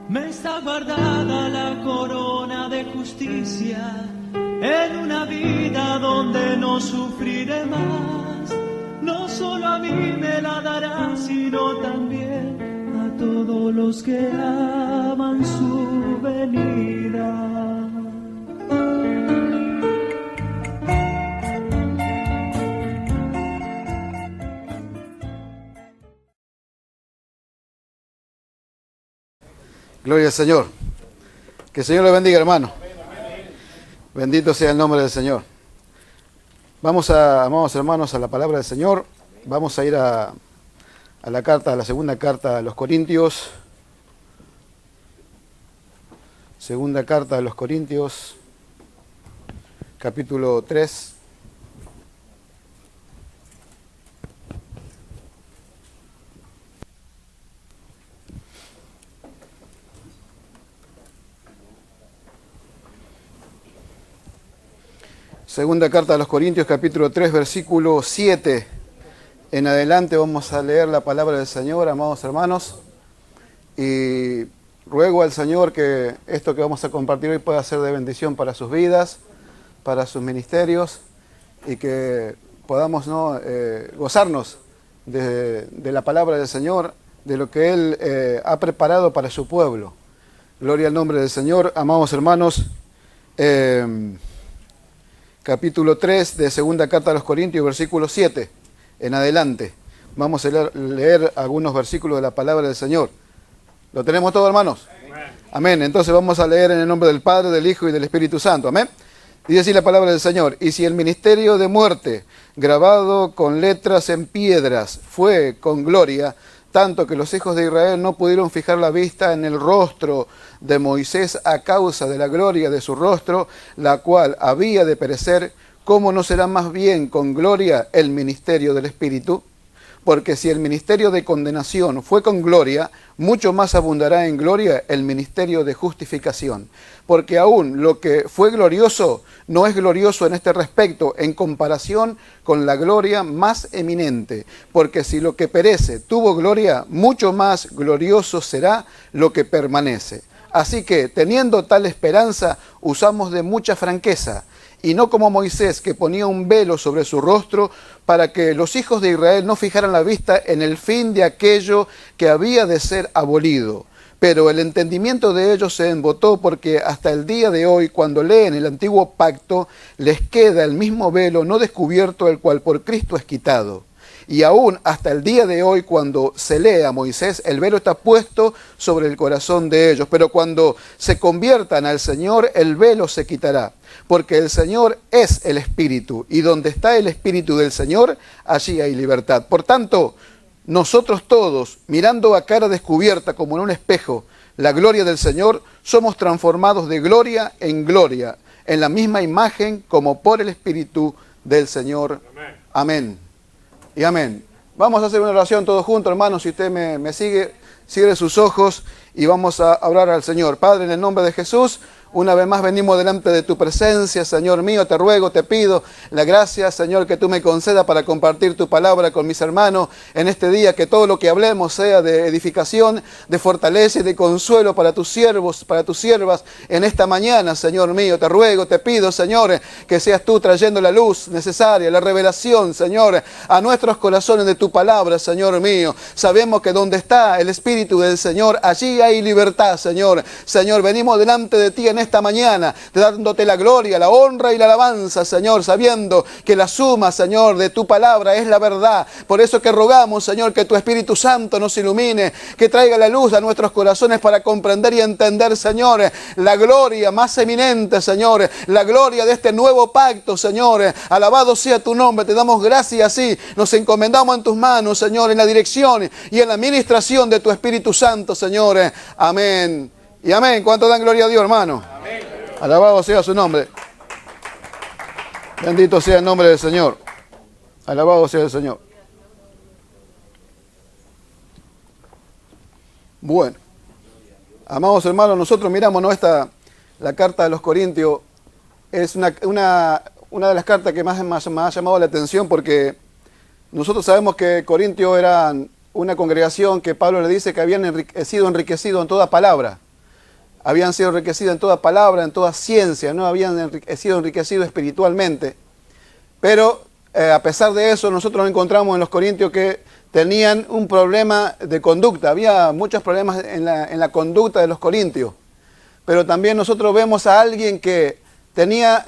Me está guardada la corona de justicia en una vida donde no sufriré más. No solo a mí me la dará, sino también a todos los que aman su venida. Gloria al Señor. Que el Señor le bendiga, hermano. Bendito sea el nombre del Señor. Vamos, amados hermanos, a la palabra del Señor. Vamos a ir a la segunda carta a los Corintios. Segunda carta a los Corintios, capítulo 3. Segunda carta a los Corintios, capítulo 3, versículo 7. En adelante vamos a leer la palabra del Señor, amados hermanos. Y ruego al Señor que esto que vamos a compartir hoy pueda ser de bendición para sus vidas, para sus ministerios, y que podamos gozarnos de la palabra del Señor, de lo que Él ha preparado para su pueblo. Gloria al nombre del Señor, amados hermanos. Capítulo 3 de segunda carta a los Corintios, versículo 7 en adelante. Vamos a leer algunos versículos de la palabra del Señor. ¿Lo tenemos todo, hermanos? Amén. Amén. Entonces vamos a leer en el nombre del Padre, del Hijo y del Espíritu Santo. Amén. Dice así la palabra del Señor. Y si el ministerio de muerte, grabado con letras en piedras, fue con gloria, tanto que los hijos de Israel no pudieron fijar la vista en el rostro de Moisés a causa de la gloria de su rostro, la cual había de perecer, ¿cómo no será más bien con gloria el ministerio del Espíritu? Porque si el ministerio de condenación fue con gloria, mucho más abundará en gloria el ministerio de justificación. Porque aún lo que fue glorioso no es glorioso en este respecto en comparación con la gloria más eminente. Porque si lo que perece tuvo gloria, mucho más glorioso será lo que permanece. Así que, teniendo tal esperanza, usamos de mucha franqueza, y no como Moisés, que ponía un velo sobre su rostro para que los hijos de Israel no fijaran la vista en el fin de aquello que había de ser abolido. Pero el entendimiento de ellos se embotó porque hasta el día de hoy, cuando leen el antiguo pacto, les queda el mismo velo no descubierto, el cual por Cristo es quitado. Y aún hasta el día de hoy, cuando se lee a Moisés, el velo está puesto sobre el corazón de ellos. Pero cuando se conviertan al Señor, el velo se quitará. Porque el Señor es el Espíritu, y donde está el Espíritu del Señor, allí hay libertad. Por tanto, nosotros todos, mirando a cara descubierta como en un espejo la gloria del Señor, somos transformados de gloria en gloria, en la misma imagen como por el Espíritu del Señor. Amén. Amén. Y amén. Vamos a hacer una oración todos juntos, hermanos. Si usted me sigue, cierre sus ojos y vamos a orar al Señor. Padre, en el nombre de Jesús, una vez más venimos delante de tu presencia, Señor mío. Te ruego, te pido la gracia, Señor, que tú me concedas para compartir tu palabra con mis hermanos en este día. Que todo lo que hablemos sea de edificación, de fortaleza y de consuelo para tus siervos, para tus siervas en esta mañana, Señor mío. Te ruego, te pido, Señor, que seas tú trayendo la luz necesaria, la revelación, Señor, a nuestros corazones de tu palabra, Señor mío. Sabemos que donde está el Espíritu del Señor, allí hay libertad, Señor. Señor, venimos delante de ti en esta mañana, dándote la gloria, la honra y la alabanza, Señor, sabiendo que la suma, Señor, de tu palabra es la verdad. Por eso que rogamos, Señor, que tu Espíritu Santo nos ilumine, que traiga la luz a nuestros corazones para comprender y entender, Señor, la gloria más eminente, Señor, la gloria de este nuevo pacto, Señor. Alabado sea tu nombre, te damos gracias y nos encomendamos en tus manos, Señor, en la dirección y en la administración de tu Espíritu Santo, Señor. Amén. Y amén. ¿Cuánto dan gloria a Dios, hermano? Amén. Alabado sea su nombre. Bendito sea el nombre del Señor. Alabado sea el Señor. Bueno, amados hermanos, nosotros miramos, ¿no? La carta de los Corintios es una de las cartas que más me ha llamado la atención, porque nosotros sabemos que Corintios eran una congregación que Pablo le dice que habían sido enriquecidos en toda palabra. habían sido enriquecidos en toda palabra, en toda ciencia, ¿no? Habían sido enriquecidos espiritualmente. Pero a pesar de eso, nosotros nos encontramos en los corintios que tenían un problema de conducta. Había muchos problemas en la conducta de los corintios. Pero también nosotros vemos a alguien que tenía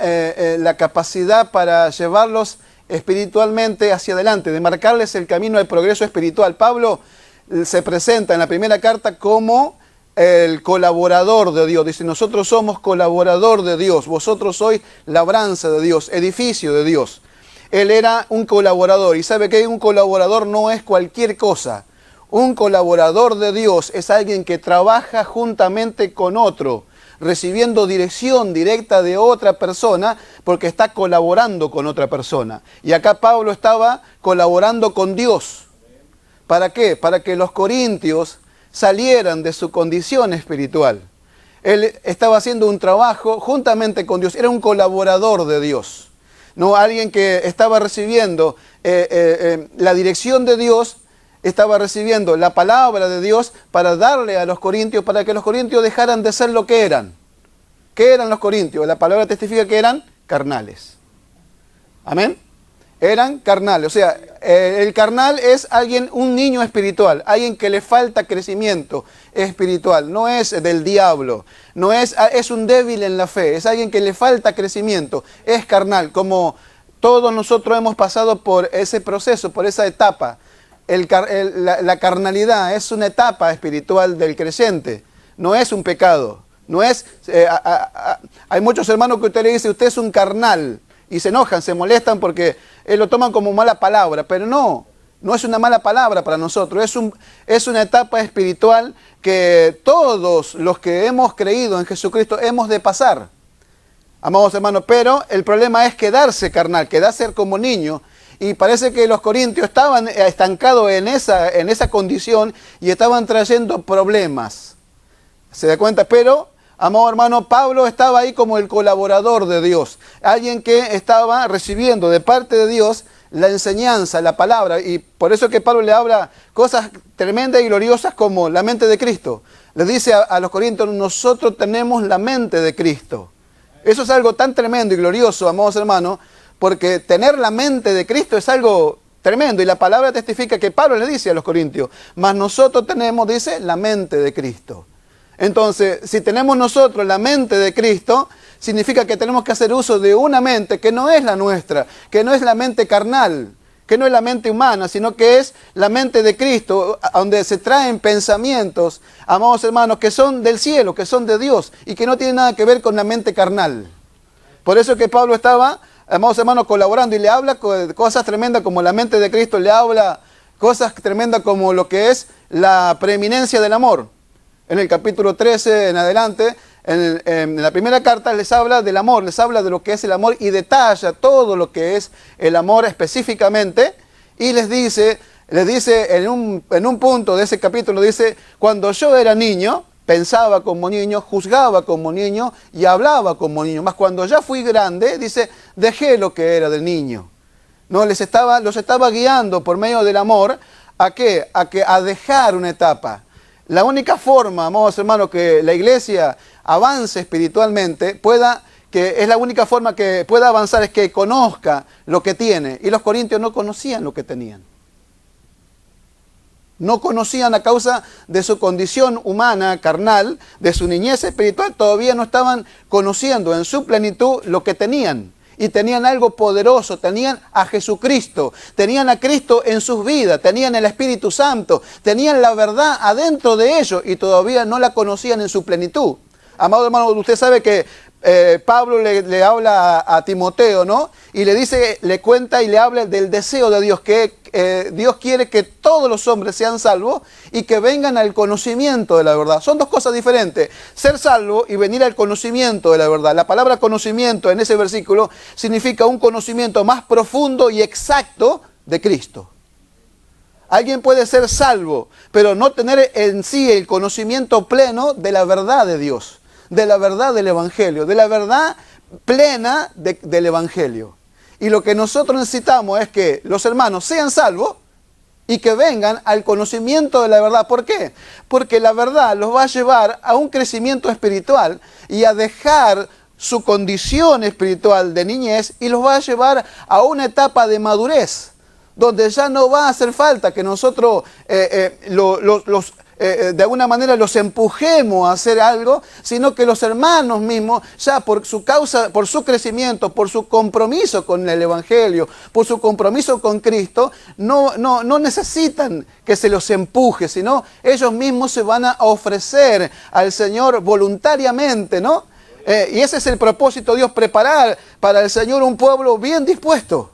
la capacidad para llevarlos espiritualmente hacia adelante, de marcarles el camino del progreso espiritual. Pablo se presenta en la primera carta como el colaborador de Dios. Dice, nosotros somos colaborador de Dios, vosotros sois labranza de Dios, edificio de Dios. Él era un colaborador, y sabe que un colaborador no es cualquier cosa. Un colaborador de Dios es alguien que trabaja juntamente con otro, recibiendo dirección directa de otra persona, porque está colaborando con otra persona. Y acá Pablo estaba colaborando con Dios. ¿Para qué? Para que los corintios salieran de su condición espiritual. Él estaba haciendo un trabajo juntamente con Dios, era un colaborador de Dios. No alguien que estaba recibiendo la dirección de Dios, estaba recibiendo la palabra de Dios para darle a los corintios, para que los corintios dejaran de ser lo que eran. ¿Qué eran los corintios? La palabra testifica que eran carnales. Amén. Eran carnales. O sea, el carnal es alguien, un niño espiritual, alguien que le falta crecimiento espiritual. No es del diablo, no es un débil en la fe, es alguien que le falta crecimiento, es carnal. Como todos nosotros hemos pasado por ese proceso, por esa etapa. La carnalidad es una etapa espiritual del creyente, no es un pecado. No es, hay muchos hermanos que usted le dice, usted es un carnal, y se enojan, se molestan porque lo toman como mala palabra, pero no es una mala palabra para nosotros, es una etapa espiritual que todos los que hemos creído en Jesucristo hemos de pasar, amados hermanos, pero el problema es quedarse carnal, quedarse como niño, y parece que los corintios estaban estancados en esa condición y estaban trayendo problemas, ¿se da cuenta? Pero amado hermano, Pablo estaba ahí como el colaborador de Dios, alguien que estaba recibiendo de parte de Dios la enseñanza, la palabra, y por eso que Pablo le habla cosas tremendas y gloriosas como la mente de Cristo. Le dice a los corintios, nosotros tenemos la mente de Cristo. Eso es algo tan tremendo y glorioso, amados hermanos, porque tener la mente de Cristo es algo tremendo, y la palabra testifica que Pablo le dice a los corintios, mas nosotros tenemos, dice, la mente de Cristo. Entonces, si tenemos nosotros la mente de Cristo, significa que tenemos que hacer uso de una mente que no es la nuestra, que no es la mente carnal, que no es la mente humana, sino que es la mente de Cristo, donde se traen pensamientos, amados hermanos, que son del cielo, que son de Dios, y que no tienen nada que ver con la mente carnal. Por eso que Pablo estaba, amados hermanos, colaborando, y le habla cosas tremendas como la mente de Cristo, le habla cosas tremendas como lo que es la preeminencia del amor. En el capítulo 13 en adelante, en la primera carta les habla del amor, les habla de lo que es el amor y detalla todo lo que es el amor específicamente, y les dice en un punto de ese capítulo, dice, cuando yo era niño, pensaba como niño, juzgaba como niño y hablaba como niño, mas cuando ya fui grande, dice, dejé lo que era del niño. No, los estaba guiando por medio del amor, ¿a qué? A dejar una etapa. La única forma, amados hermanos, que la iglesia avance espiritualmente, es la única forma que pueda avanzar es que conozca lo que tiene. Y los corintios no conocían lo que tenían. No conocían a causa de su condición humana, carnal, de su niñez espiritual, todavía no estaban conociendo en su plenitud lo que tenían. Y tenían algo poderoso, tenían a Jesucristo, tenían a Cristo en sus vidas, tenían el Espíritu Santo, tenían la verdad adentro de ellos y todavía no la conocían en su plenitud. Amado hermano, usted sabe que Pablo le habla a Timoteo, ¿no? Y le dice, le cuenta y le habla del deseo de Dios, que Dios quiere que todos los hombres sean salvos y que vengan al conocimiento de la verdad. Son dos cosas diferentes, ser salvo y venir al conocimiento de la verdad. La palabra conocimiento en ese versículo significa un conocimiento más profundo y exacto de Cristo. Alguien puede ser salvo, pero no tener en sí el conocimiento pleno de la verdad de Dios, de la verdad del Evangelio, de la verdad plena del Evangelio. Y lo que nosotros necesitamos es que los hermanos sean salvos y que vengan al conocimiento de la verdad. ¿Por qué? Porque la verdad los va a llevar a un crecimiento espiritual y a dejar su condición espiritual de niñez y los va a llevar a una etapa de madurez, donde ya no va a hacer falta que nosotros de alguna manera los empujemos a hacer algo, sino que los hermanos mismos, ya por su causa, por su crecimiento, por su compromiso con el Evangelio, por su compromiso con Cristo, no necesitan que se los empuje, sino ellos mismos se van a ofrecer al Señor voluntariamente, ¿no? Y ese es el propósito de Dios, preparar para el Señor un pueblo bien dispuesto.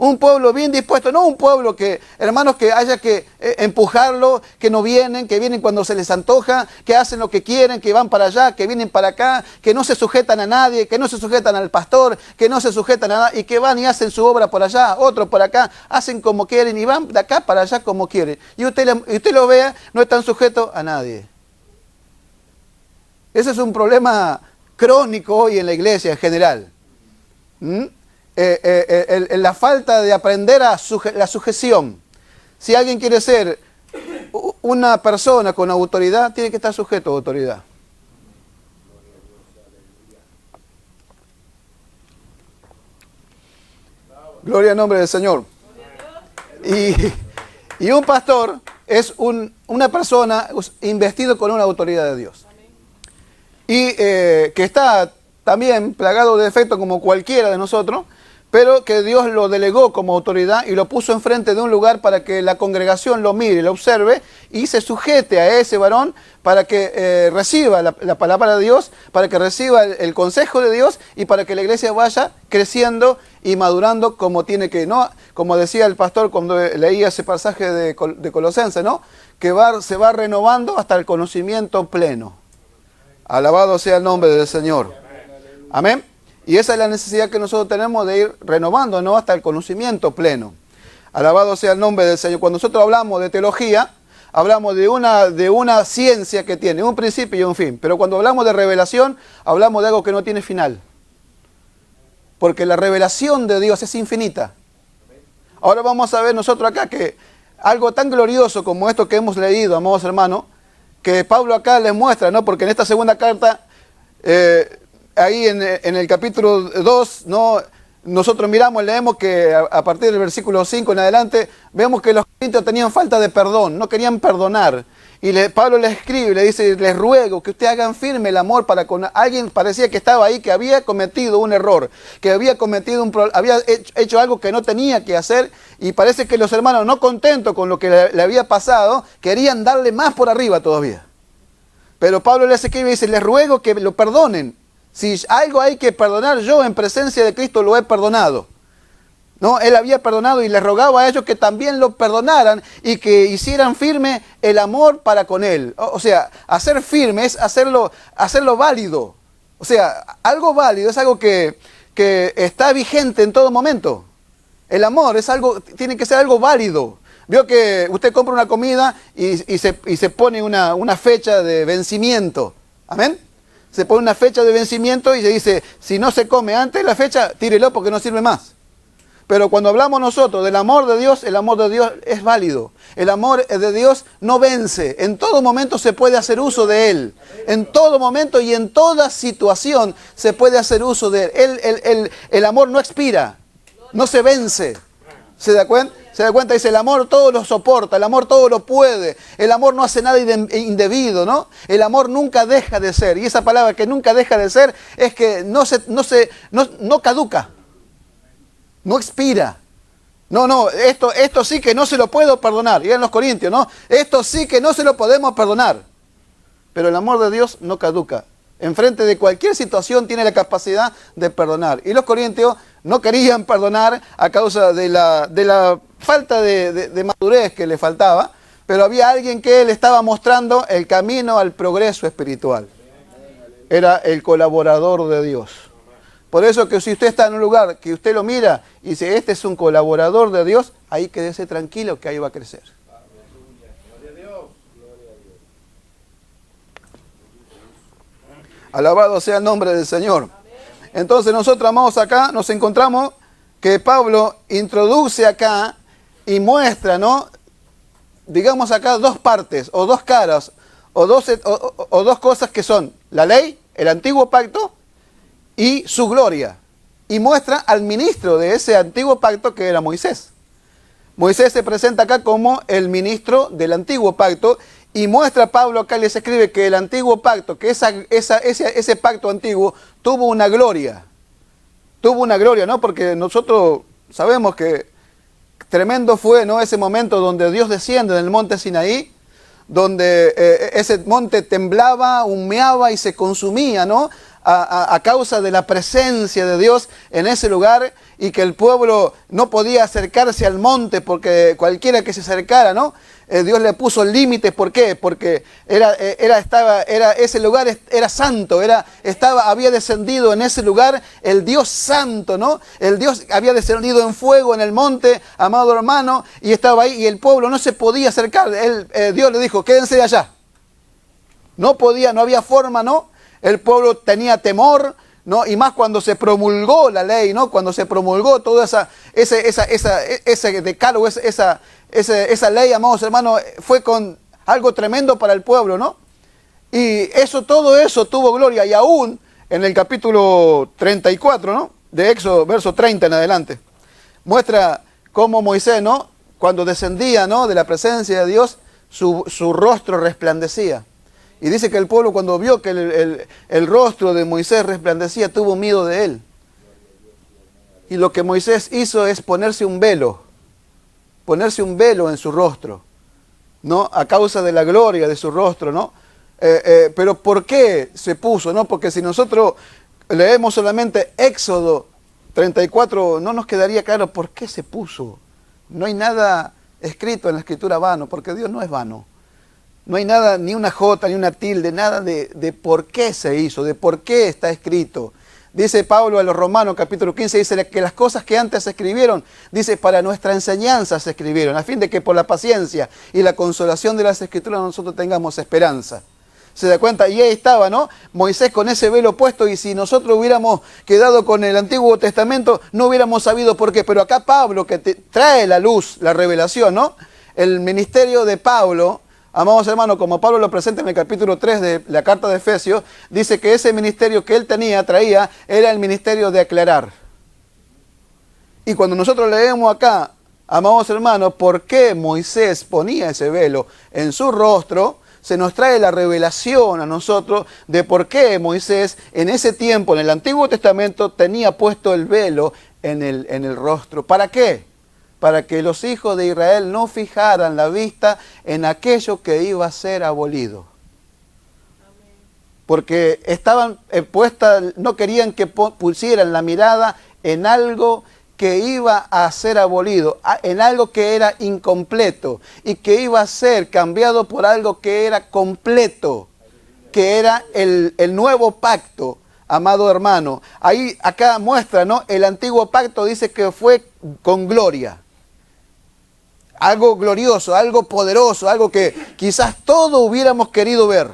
Un pueblo bien dispuesto, no un pueblo que, hermanos, que haya que empujarlo, que no vienen, que vienen cuando se les antoja, que hacen lo que quieren, que van para allá, que vienen para acá, que no se sujetan a nadie, que no se sujetan al pastor, que no se sujetan a nada, y que van y hacen su obra por allá, otro por acá, hacen como quieren y van de acá para allá como quieren. Y usted lo vea, no están sujetos a nadie. Ese es un problema crónico hoy en la iglesia en general. La falta de aprender a la sujeción. Si alguien quiere ser una persona con autoridad, tiene que estar sujeto a autoridad. Gloria al nombre del Señor. Y un pastor es una persona investido con una autoridad de Dios. Y que está también plagado de defectos como cualquiera de nosotros, pero que Dios lo delegó como autoridad y lo puso enfrente de un lugar para que la congregación lo mire, lo observe y se sujete a ese varón para que reciba la palabra de Dios, para que reciba el consejo de Dios y para que la iglesia vaya creciendo y madurando como tiene que, ¿no? Como decía el pastor cuando leía ese pasaje de Colosenses, ¿no? Que se va renovando hasta el conocimiento pleno. Alabado sea el nombre del Señor. Amén. Y esa es la necesidad que nosotros tenemos de ir renovándonos hasta el conocimiento pleno. Alabado sea el nombre del Señor. Cuando nosotros hablamos de teología, hablamos de una ciencia que tiene un principio y un fin. Pero cuando hablamos de revelación, hablamos de algo que no tiene final. Porque la revelación de Dios es infinita. Ahora vamos a ver nosotros acá que algo tan glorioso como esto que hemos leído, amados hermanos, que Pablo acá les muestra, ¿no? Porque en esta segunda carta, ahí en el capítulo 2, ¿no? Nosotros miramos, leemos que a partir del versículo 5 en adelante, vemos que los corintios tenían falta de perdón, no querían perdonar. Y Pablo les escribe, le dice, les ruego que ustedes hagan firme el amor para con alguien, parecía que estaba ahí, que había cometido un error, que había hecho algo que no tenía que hacer, y parece que los hermanos, no contentos con lo que le había pasado, querían darle más por arriba todavía. Pero Pablo les escribe y dice, les ruego que lo perdonen. Si algo hay que perdonar, yo en presencia de Cristo lo he perdonado. ¿No? Él había perdonado y les rogaba a ellos que también lo perdonaran y que hicieran firme el amor para con él. O sea, hacer firme es hacerlo válido. O sea, algo válido es algo que está vigente en todo momento. El amor tiene que ser algo válido. Vio que usted compra una comida y se pone una fecha de vencimiento. ¿Amén? Se pone una fecha de vencimiento y se dice, si no se come antes de la fecha, tírelo porque no sirve más. Pero cuando hablamos nosotros del amor de Dios, el amor de Dios es válido. El amor de Dios no vence. En todo momento se puede hacer uso de él. En todo momento y en toda situación se puede hacer uso de él. El amor no expira, no se vence. ¿Se da cuenta? Se da cuenta, dice, el amor todo lo soporta, el amor todo lo puede, el amor no hace nada indebido, ¿no? El amor nunca deja de ser. Y esa palabra que nunca deja de ser es que no caduca. No expira. No, esto sí que no se lo puedo perdonar. Y en los Corintios, ¿no? Esto sí que no se lo podemos perdonar. Pero el amor de Dios no caduca. Enfrente de cualquier situación tiene la capacidad de perdonar. Y los corintios no querían perdonar a causa de la falta de madurez que le faltaba. Pero había alguien que le estaba mostrando el camino al progreso espiritual. Era el colaborador de Dios. Por eso que si usted está en un lugar que usted lo mira y dice, este es un colaborador de Dios, ahí quédese tranquilo que ahí va a crecer. Alabado sea el nombre del Señor. Entonces nosotros, amados, acá nos encontramos que Pablo introduce acá y muestra, ¿no? Digamos acá dos partes, o dos caras, o dos cosas que son la ley, el antiguo pacto y su gloria. Y muestra al ministro de ese antiguo pacto que era Moisés. Moisés se presenta acá como el ministro del antiguo pacto y muestra a Pablo acá, les escribe que el antiguo pacto, que ese pacto antiguo tuvo una gloria. Tuvo una gloria, ¿no? Porque nosotros sabemos que tremendo fue, ¿no?, ese momento donde Dios desciende en el monte Sinaí, donde ese monte temblaba, humeaba y se consumía, ¿no?, a causa de la presencia de Dios en ese lugar, y que el pueblo no podía acercarse al monte porque cualquiera que se acercara, ¿no? Dios le puso límites. ¿Por qué? Porque ese lugar era santo, había descendido en ese lugar el Dios santo, ¿no? El Dios había descendido en fuego en el monte, amado hermano, y estaba ahí, y el pueblo no se podía acercar. Dios le dijo, quédense allá. No podía, no había forma, ¿no? El pueblo tenía temor, ¿no? Y más cuando se promulgó la ley, ¿no? Cuando se promulgó toda ese decálogo, esa ley, amados hermanos, fue con algo tremendo para el pueblo, ¿no? Y todo eso tuvo gloria. Y aún en el capítulo 34, ¿no?, de Éxodo, verso 30 en adelante, muestra cómo Moisés, ¿no?, cuando descendía, ¿no?, de la presencia de Dios, su rostro resplandecía. Y dice que el pueblo, cuando vio que el rostro de Moisés resplandecía, tuvo miedo de él. Y lo que Moisés hizo es ponerse un velo en su rostro, ¿no?, a causa de la gloria de su rostro, ¿no? Pero ¿por qué se puso, no? Porque si nosotros leemos solamente Éxodo 34, no nos quedaría claro por qué se puso. No hay nada escrito en la Escritura vano, porque Dios no es vano. No hay nada, ni una jota, ni una tilde, nada de por qué se hizo, de por qué está escrito. Dice Pablo a los Romanos, capítulo 15, dice que las cosas que antes se escribieron, dice, para nuestra enseñanza se escribieron, a fin de que por la paciencia y la consolación de las Escrituras nosotros tengamos esperanza. ¿Se da cuenta? Y ahí estaba, ¿no?, Moisés con ese velo puesto, y si nosotros hubiéramos quedado con el Antiguo Testamento, no hubiéramos sabido por qué. Pero acá Pablo, que trae la luz, la revelación, ¿no?, el ministerio de Pablo, amados hermanos, como Pablo lo presenta en el capítulo 3 de la carta de Efesios, dice que ese ministerio que él traía, era el ministerio de aclarar. Y cuando nosotros leemos acá, amados hermanos, por qué Moisés ponía ese velo en su rostro, se nos trae la revelación a nosotros de por qué Moisés en ese tiempo, en el Antiguo Testamento, tenía puesto el velo en el rostro. ¿Para qué? Para que los hijos de Israel no fijaran la vista en aquello que iba a ser abolido. Porque estaban puestas, no querían que pusieran la mirada en algo que iba a ser abolido, en algo que era incompleto y que iba a ser cambiado por algo que era completo, que era el nuevo pacto, amado hermano. Acá muestra, ¿no?, el antiguo pacto dice que fue con gloria. Algo glorioso, algo poderoso, algo que quizás todos hubiéramos querido ver,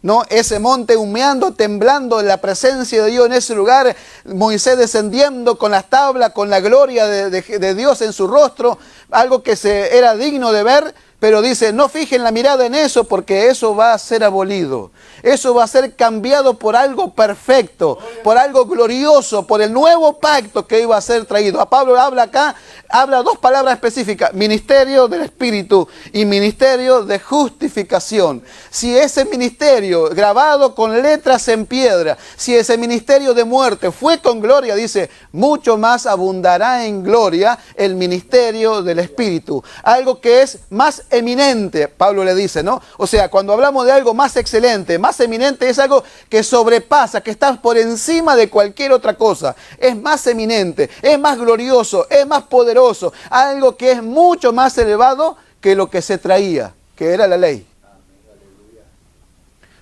¿no? Ese monte humeando, temblando en la presencia de Dios en ese lugar, Moisés descendiendo con las tablas, con la gloria de Dios en su rostro, algo que era digno de ver, pero dice, no fijen la mirada en eso, porque eso va a ser abolido. Eso va a ser cambiado por algo perfecto, por algo glorioso, por el nuevo pacto que iba a ser traído. A Pablo habla dos palabras específicas: ministerio del Espíritu y ministerio de justificación. Si ese ministerio grabado con letras en piedra, si ese ministerio de muerte fue con gloria, dice, mucho más abundará en gloria el ministerio del Espíritu. Algo que es más eminente, Pablo le dice, ¿no? O sea, cuando hablamos de algo más excelente, más eminente, es algo que sobrepasa, que está por encima de cualquier otra cosa. Es más eminente, es más glorioso, es más poderoso, algo que es mucho más elevado que lo que se traía, que era la ley.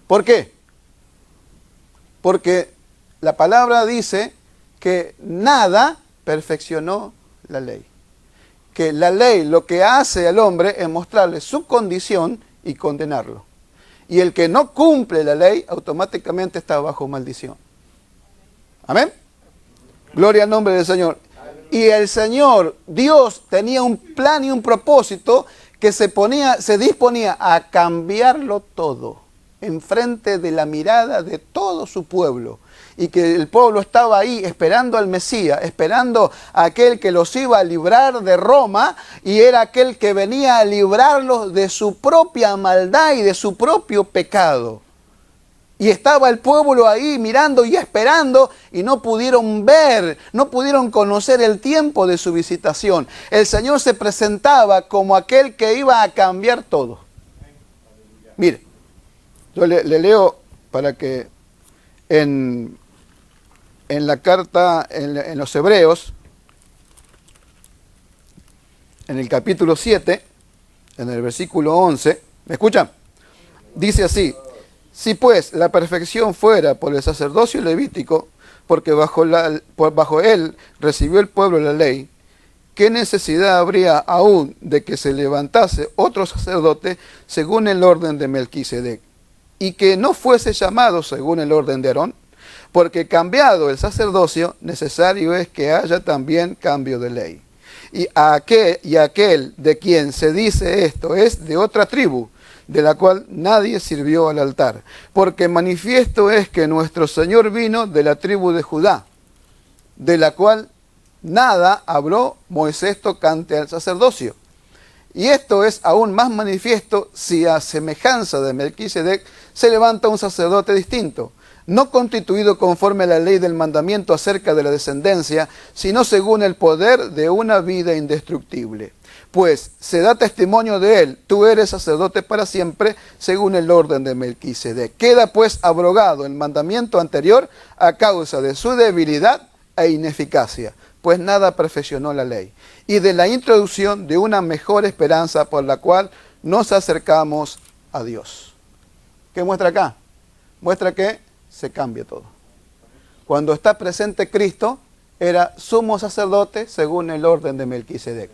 ¿Por qué? Porque la palabra dice que nada perfeccionó la ley. Que la ley lo que hace al hombre es mostrarle su condición y condenarlo. Y el que no cumple la ley automáticamente está bajo maldición. Amén. Gloria al nombre del Señor. Y el Señor, Dios, tenía un plan y un propósito que se disponía a cambiarlo todo enfrente de la mirada de todo su pueblo. Y que el pueblo estaba ahí esperando al Mesías, esperando a aquel que los iba a librar de Roma, y era aquel que venía a librarlos de su propia maldad y de su propio pecado. Y estaba el pueblo ahí mirando y esperando, y no pudieron ver, no pudieron conocer el tiempo de su visitación. El Señor se presentaba como aquel que iba a cambiar todo. Mire, yo le leo para que en la carta, en los Hebreos, en el capítulo 7, en el versículo 11, ¿me escuchan? Dice así: si pues la perfección fuera por el sacerdocio levítico, porque bajo él recibió el pueblo la ley, ¿qué necesidad habría aún de que se levantase otro sacerdote según el orden de Melquisedec, y que no fuese llamado según el orden de Aarón? Porque cambiado el sacerdocio, necesario es que haya también cambio de ley. Y aquel de quien se dice esto es de otra tribu, de la cual nadie sirvió al altar. Porque manifiesto es que nuestro Señor vino de la tribu de Judá, de la cual nada habló Moisés tocante al sacerdocio. Y esto es aún más manifiesto si a semejanza de Melquisedec se levanta un sacerdote distinto, no constituido conforme a la ley del mandamiento acerca de la descendencia, sino según el poder de una vida indestructible. Pues se da testimonio de él: tú eres sacerdote para siempre, según el orden de Melquisedec. Queda pues abrogado el mandamiento anterior a causa de su debilidad e ineficacia, pues nada perfeccionó la ley, y de la introducción de una mejor esperanza por la cual nos acercamos a Dios. ¿Qué muestra acá? Muestra que se cambia todo. Cuando está presente Cristo, era sumo sacerdote según el orden de Melquisedec.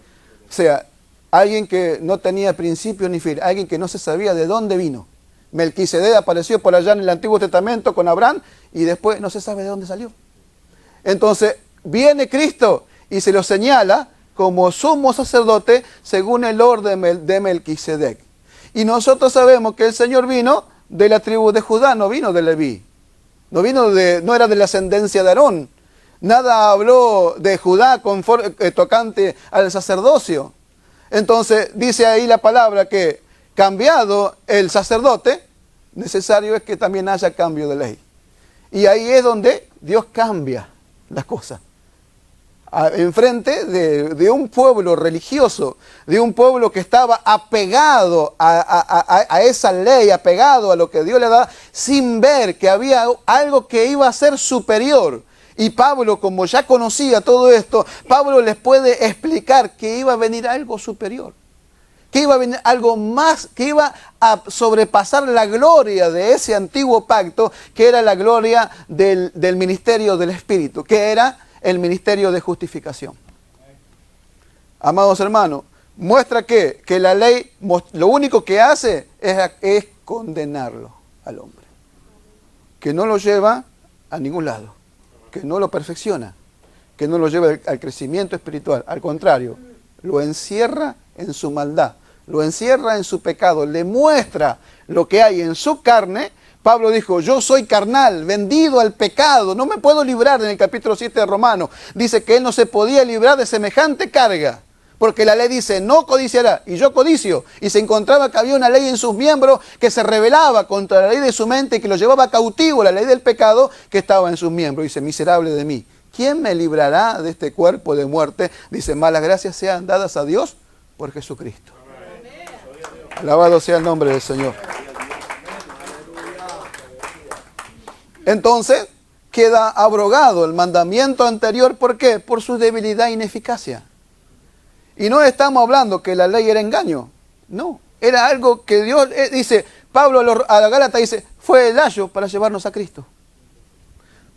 O sea, alguien que no tenía principio ni fin, alguien que no se sabía de dónde vino. Melquisedec apareció por allá en el Antiguo Testamento con Abraham y después no se sabe de dónde salió. Entonces viene Cristo y se lo señala como sumo sacerdote según el orden de Melquisedec. Y nosotros sabemos que el Señor vino de la tribu de Judá, no vino de Leví. No era de la ascendencia de Aarón. Nada habló de Judá tocante al sacerdocio. Entonces dice ahí la palabra que cambiado el sacerdote, necesario es que también haya cambio de ley. Y ahí es donde Dios cambia las cosas. Enfrente de un pueblo religioso, de un pueblo que estaba apegado a esa ley, apegado a lo que Dios le da, sin ver que había algo que iba a ser superior. Y Pablo, como ya conocía todo esto, Pablo les puede explicar que iba a venir algo superior, que iba a venir algo más, que iba a sobrepasar la gloria de ese antiguo pacto, que era la gloria del ministerio del Espíritu, que era el ministerio de justificación. Amados hermanos, muestra que la ley lo único que hace es condenarlo al hombre, que no lo lleva a ningún lado, que no lo perfecciona, que no lo lleva al crecimiento espiritual. Al contrario, lo encierra en su maldad, lo encierra en su pecado, le muestra lo que hay en su carne. Pablo dijo: yo soy carnal, vendido al pecado, no me puedo librar. En el capítulo 7 de Romanos dice que él no se podía librar de semejante carga, porque la ley dice: no codiciará, y yo codicio. Y se encontraba que había una ley en sus miembros que se rebelaba contra la ley de su mente y que lo llevaba cautivo, la ley del pecado que estaba en sus miembros. Dice: miserable de mí, ¿quién me librará de este cuerpo de muerte? Dice: malas gracias sean dadas a Dios por Jesucristo. Alabado sea el nombre del Señor. Entonces queda abrogado el mandamiento anterior. ¿Por qué? Por su debilidad e ineficacia. Y no estamos hablando que la ley era engaño. No, era algo que Dios dice. Pablo a la Gálatas dice: fue el ayo para llevarnos a Cristo.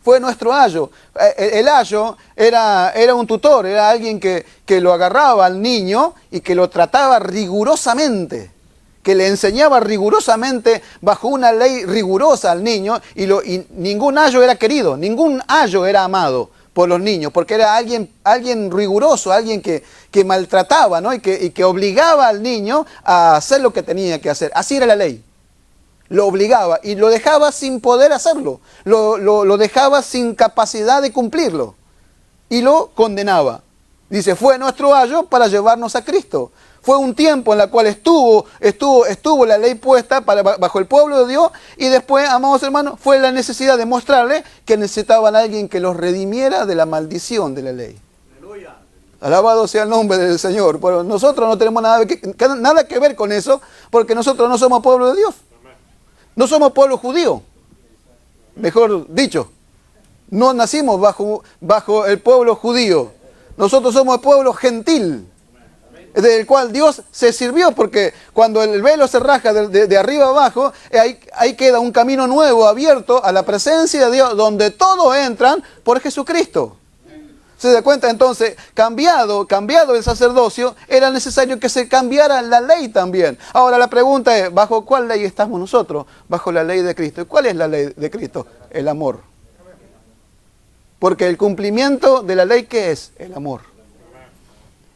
Fue nuestro ayo. El ayo era un tutor, era alguien que lo agarraba al niño y que lo trataba rigurosamente, que le enseñaba rigurosamente bajo una ley rigurosa al niño, y ningún ayo era querido, ningún ayo era amado. por los niños, porque era alguien riguroso, alguien que maltrataba, ¿no? y que obligaba al niño a hacer lo que tenía que hacer. Así era la ley. Lo obligaba y lo dejaba sin poder hacerlo. Lo dejaba sin capacidad de cumplirlo. Y lo condenaba. Dice, fue nuestro ayo para llevarnos a Cristo. Fue un tiempo en el cual estuvo la ley puesta bajo el pueblo de Dios, y después, amados hermanos, fue la necesidad de mostrarle que necesitaban a alguien que los redimiera de la maldición de la ley. Aleluya. Alabado sea el nombre del Señor. Pero nosotros no tenemos nada que ver con eso, porque nosotros no somos pueblo de Dios. No somos pueblo judío. Mejor dicho, no nacimos bajo el pueblo judío. Nosotros somos el pueblo gentil, del cual Dios se sirvió, porque cuando el velo se rasga de arriba abajo, ahí queda un camino nuevo abierto a la presencia de Dios, donde todos entran por Jesucristo. ¿Se da cuenta? Entonces, cambiado el sacerdocio, era necesario que se cambiara la ley también. Ahora la pregunta es, ¿bajo cuál ley estamos nosotros? Bajo la ley de Cristo. ¿Y cuál es la ley de Cristo? El amor. Porque el cumplimiento de la ley, ¿qué es? El amor.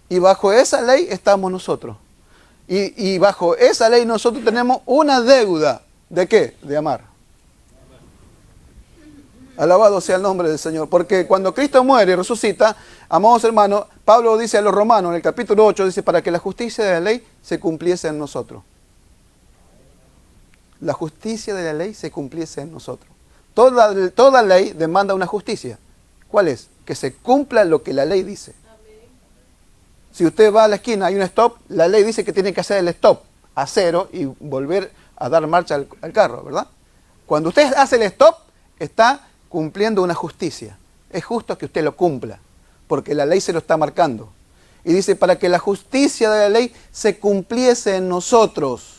Y bajo esa ley estamos nosotros. Y bajo esa ley nosotros tenemos una deuda. ¿De qué? De amar. Alabado sea el nombre del Señor. Porque cuando Cristo muere y resucita, amados hermanos, Pablo dice a los romanos en el capítulo 8, dice, para que la justicia de la ley se cumpliese en nosotros. La justicia de la ley se cumpliese en nosotros. Toda ley demanda una justicia. ¿Cuál es? Que se cumpla lo que la ley dice. Si usted va a la esquina, hay un stop, la ley dice que tiene que hacer el stop a cero y volver a dar marcha al carro, ¿verdad? Cuando usted hace el stop, está cumpliendo una justicia. Es justo que usted lo cumpla, porque la ley se lo está marcando. Y dice, para que la justicia de la ley se cumpliese en nosotros.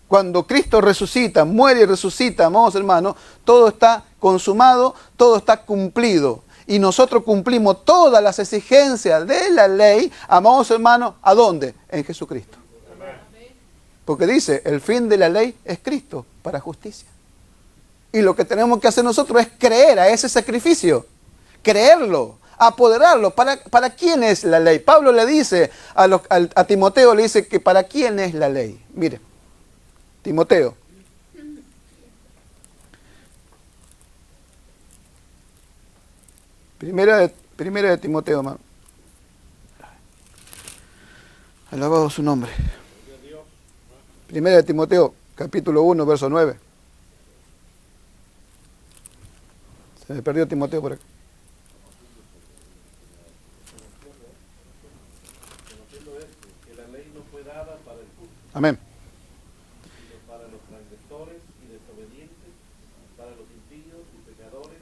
Cuando Cristo resucita, muere y resucita, amados hermanos, todo está consumado, todo está cumplido. Y nosotros cumplimos todas las exigencias de la ley, amados hermanos, ¿a dónde? En Jesucristo. Porque dice, el fin de la ley es Cristo para justicia. Y lo que tenemos que hacer nosotros es creer a ese sacrificio, creerlo, apoderarlo. ¿Para quién es la ley? Pablo le dice a Timoteo, le dice que ¿para quién es la ley? Mire, Timoteo. Primera de Timoteo, hermano. Alabado su nombre. Primera de Timoteo, capítulo 1, verso 9. Se me perdió Timoteo por acá. Amén.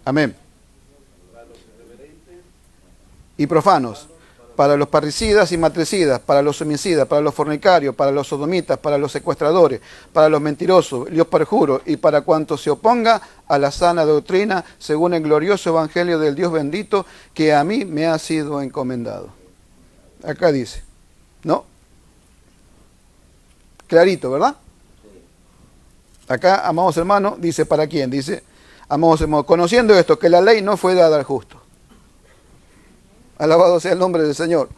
Amén. Y profanos, para los parricidas y matricidas, para los homicidas, para los fornicarios, para los sodomitas, para los secuestradores, para los mentirosos, los perjuros y para cuantos se oponga a la sana doctrina, según el glorioso evangelio del Dios bendito, que a mí me ha sido encomendado. Acá dice, ¿no? Clarito, ¿verdad? Acá, amados hermanos, dice, ¿para quién? Dice, amados hermanos, conociendo esto, que la ley no fue dada al justo. Alabado sea el nombre del Señor.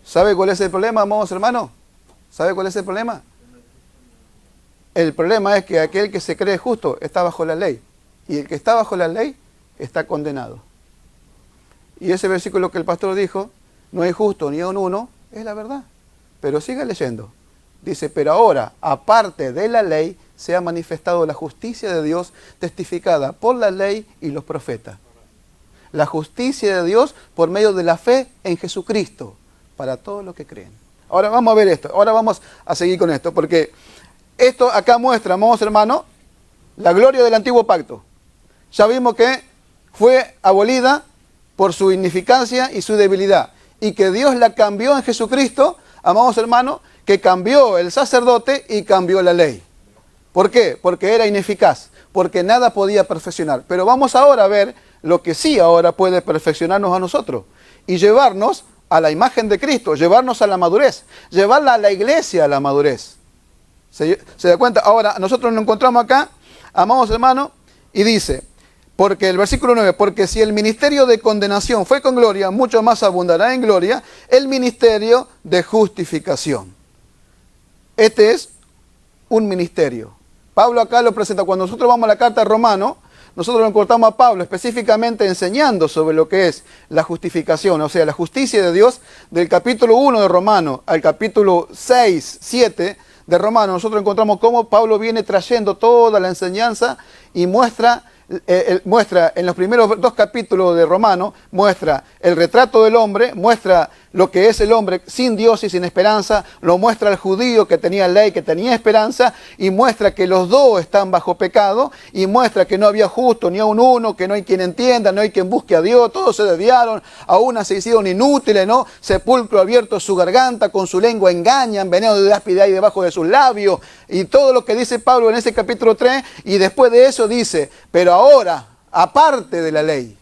¿Sabe cuál es el problema, amados hermanos? ¿Sabe cuál es el problema? El problema es que aquel que se cree justo está bajo la ley. Y el que está bajo la ley está condenado. Y ese versículo que el pastor dijo, no hay justo ni aun uno, es la verdad. Pero siga leyendo. Dice, pero ahora, aparte de la ley, se ha manifestado la justicia de Dios testificada por la ley y los profetas. La justicia de Dios por medio de la fe en Jesucristo, para todos los que creen. Ahora vamos a ver esto, ahora vamos a seguir con esto, porque esto acá muestra, amados hermanos, la gloria del antiguo pacto. Ya vimos que fue abolida por su insignificancia y su debilidad, y que Dios la cambió en Jesucristo, amados hermanos, que cambió el sacerdote y cambió la ley. ¿Por qué? Porque era ineficaz, porque nada podía perfeccionar. Pero vamos ahora a ver lo que sí ahora puede perfeccionarnos a nosotros y llevarnos a la imagen de Cristo, llevarnos a la madurez, llevarla a la iglesia a la madurez. ¿Se da cuenta? Ahora nosotros nos encontramos acá, amados hermanos, y dice, Porque el versículo 9, porque si el ministerio de condenación fue con gloria, mucho más abundará en gloria el ministerio de justificación. Este es un ministerio. Pablo acá lo presenta. Cuando nosotros vamos a la carta a Romano, nosotros lo encontramos a Pablo específicamente enseñando sobre lo que es la justificación, o sea, la justicia de Dios, del capítulo 1 de Romano al capítulo 6, 7 de Romano. Nosotros encontramos cómo Pablo viene trayendo toda la enseñanza y muestra en los primeros 2 capítulos de Romano, muestra el retrato del hombre, muestra lo que es el hombre sin Dios y sin esperanza, lo muestra el judío que tenía ley, que tenía esperanza, y muestra que los dos están bajo pecado, y muestra que no había justo ni a un uno, que no hay quien entienda, no hay quien busque a Dios, todos se desviaron, a una se hicieron inútiles, ¿no? Sepulcro abierto su garganta, con su lengua engañan, veneno de áspide hay debajo de sus labios, y todo lo que dice Pablo en ese capítulo 3, y después de eso dice, pero ahora, aparte de la ley,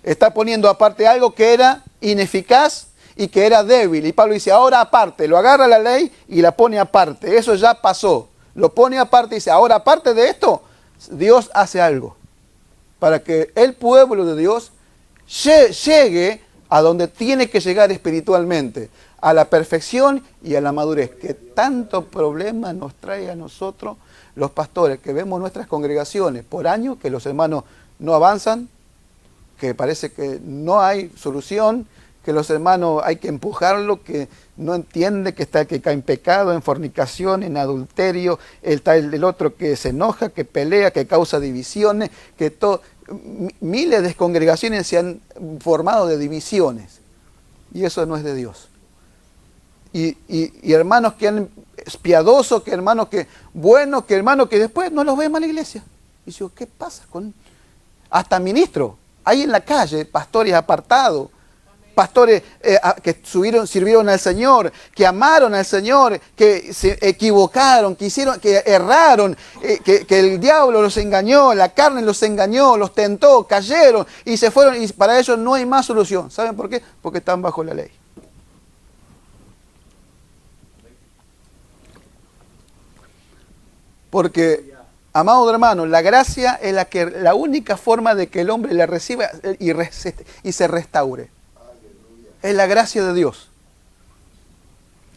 está poniendo aparte algo que era ineficaz y que era débil. Y Pablo dice, ahora aparte, lo agarra la ley y la pone aparte. Eso ya pasó. Lo pone aparte y dice, ahora aparte de esto, Dios hace algo para que el pueblo de Dios llegue a donde tiene que llegar espiritualmente, a la perfección y a la madurez, que tanto problema nos trae a nosotros los pastores, que vemos nuestras congregaciones por año, que los hermanos no avanzan, que parece que no hay solución, que los hermanos hay que empujarlo, que no entiende que está que cae en pecado, en fornicación, en adulterio, está el otro que se enoja, que pelea, que causa divisiones, que miles de congregaciones se han formado de divisiones, y eso no es de Dios. Y hermanos que han piadosos, que hermanos que buenos, que hermanos que después no los ve más la iglesia. Y yo, ¿qué pasa con hasta ministros? Hay en la calle pastores apartados, pastores que sirvieron al Señor, que amaron al Señor, que se equivocaron, que erraron, que el diablo los engañó, la carne los engañó, los tentó, cayeron y se fueron, y para ellos no hay más solución. ¿Saben por qué? Porque están bajo la ley. Porque, amados hermanos, la gracia es la única forma de que el hombre la reciba y se restaure. Es la gracia de Dios.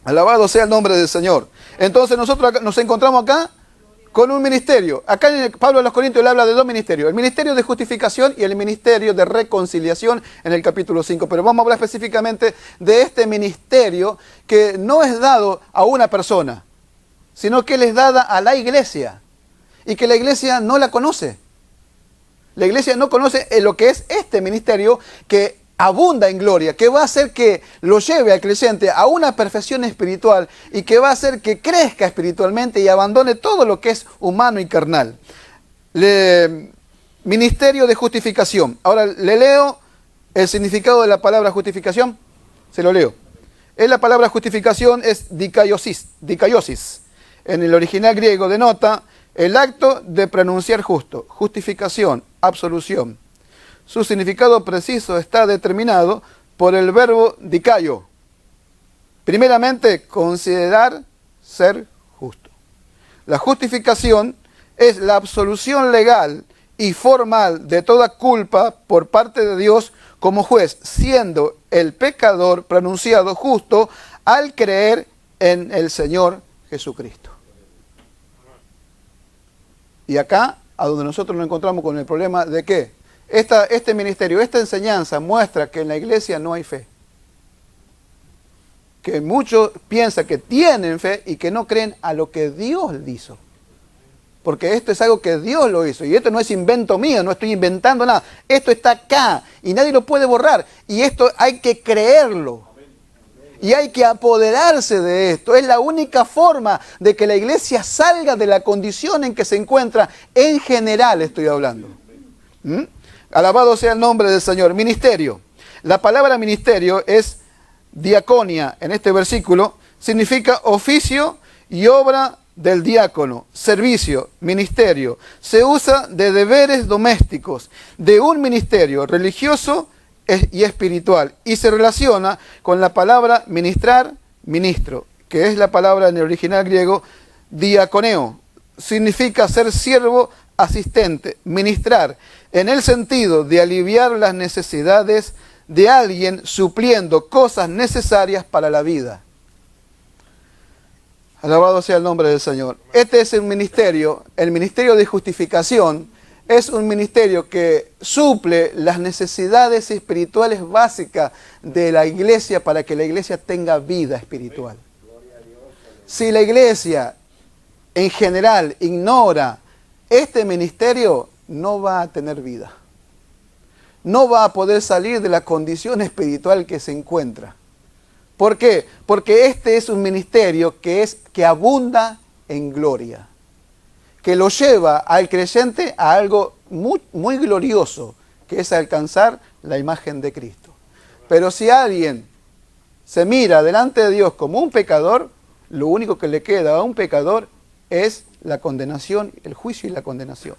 Alabado sea el nombre del Señor. Entonces nosotros nos encontramos acá con un ministerio. Acá Pablo de los Corintios le habla de 2 ministerios. El ministerio de justificación y el ministerio de reconciliación en el capítulo 5. Pero vamos a hablar específicamente de este ministerio que no es dado a una persona, sino que les dada a la iglesia, y que la iglesia no la conoce. La iglesia no conoce lo que es este ministerio que abunda en gloria, que va a hacer que lo lleve al creyente a una perfección espiritual y que va a hacer que crezca espiritualmente y abandone todo lo que es humano y carnal. Ministerio de justificación. Ahora le leo el significado de la palabra justificación. Se lo leo. La palabra justificación es dikaiosis. En el original griego denota el acto de pronunciar justo, justificación, absolución. Su significado preciso está determinado por el verbo dikaio. Primeramente, considerar ser justo. La justificación es la absolución legal y formal de toda culpa por parte de Dios como juez, siendo el pecador pronunciado justo al creer en el Señor Jesucristo. Y acá, a donde nosotros nos encontramos con el problema de que este ministerio, esta enseñanza muestra que en la iglesia no hay fe. Que muchos piensan que tienen fe y que no creen a lo que Dios hizo. Porque esto es algo que Dios lo hizo. Y esto no es invento mío, no estoy inventando nada. Esto está acá y nadie lo puede borrar. Y esto hay que creerlo. Y hay que apoderarse de esto. Es la única forma de que la iglesia salga de la condición en que se encuentra. En general estoy hablando. Alabado sea el nombre del Señor. Ministerio. La palabra ministerio es diaconia. En este versículo significa oficio y obra del diácono. Servicio, ministerio. Se usa de deberes domésticos, de un ministerio religioso y espiritual, y se relaciona con la palabra ministrar, ministro, que es la palabra en el original griego diaconeo. Significa ser siervo, asistente, ministrar, en el sentido de aliviar las necesidades de alguien supliendo cosas necesarias para la vida. Alabado sea el nombre del Señor. Este es el ministerio de justificación, es un ministerio que suple las necesidades espirituales básicas de la iglesia para que la iglesia tenga vida espiritual. Si la iglesia en general ignora este ministerio, no va a tener vida. No va a poder salir de la condición espiritual que se encuentra. ¿Por qué? Porque este es un ministerio que abunda en gloria, que lo lleva al creyente a algo muy, muy glorioso, que es alcanzar la imagen de Cristo. Pero si alguien se mira delante de Dios como un pecador, lo único que le queda a un pecador es la condenación, el juicio y la condenación.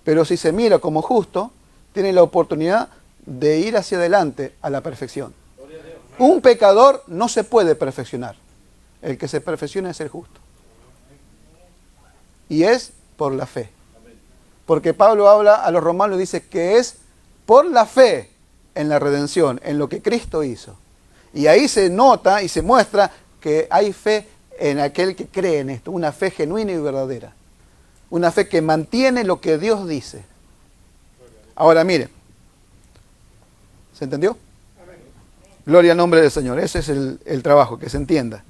Pero si se mira como justo, tiene la oportunidad de ir hacia adelante a la perfección. Un pecador no se puede perfeccionar. El que se perfecciona es el justo. Y es por la fe. Porque Pablo habla a los romanos y dice que es por la fe en la redención, en lo que Cristo hizo. Y ahí se nota y se muestra que hay fe en aquel que cree en esto. Una fe genuina y verdadera. Una fe que mantiene lo que Dios dice. Ahora mire. ¿Se entendió? Gloria al nombre del Señor. Ese es el trabajo, que se entienda.